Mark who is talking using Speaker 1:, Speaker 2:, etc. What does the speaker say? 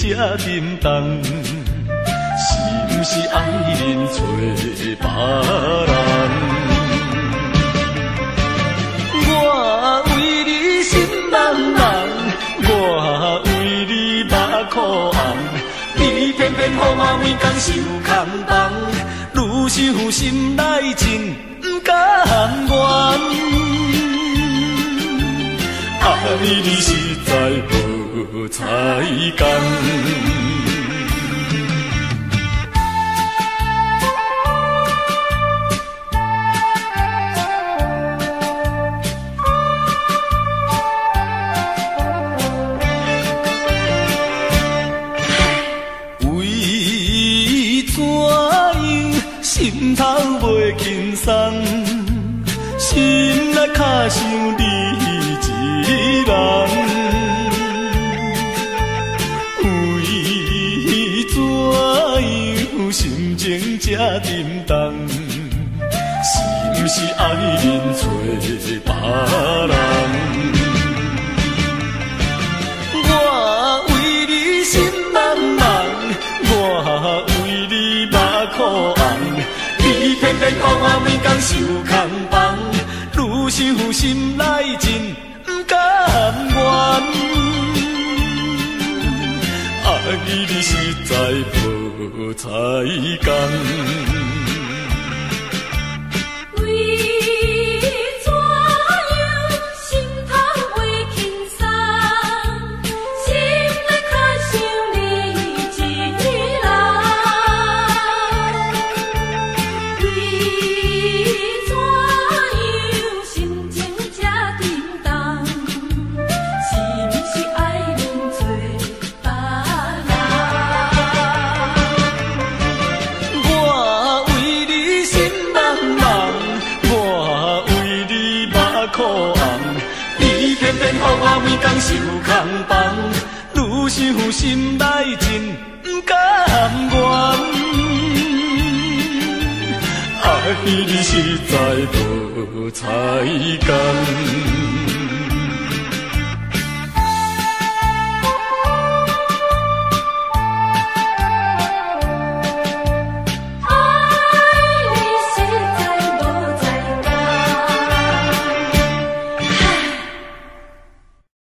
Speaker 1: 这沉重，是毋是爱人找别人？我为你心茫茫，我为你目眶红，你偏偏予我每天受空房，愈想心内真不甘愿。爱你实在无彩工。心头袂轻松，心内较想你一人。为怎样心情这沉重？是毋是爱人找别人？我为你心茫茫，我为你目眶红。你偏偏予我每天受空房，愈想心内真不甘愿。爱你实在无彩工。你偏偏予我每天受空房，愈想心内真不甘愿。爱你实在无彩工。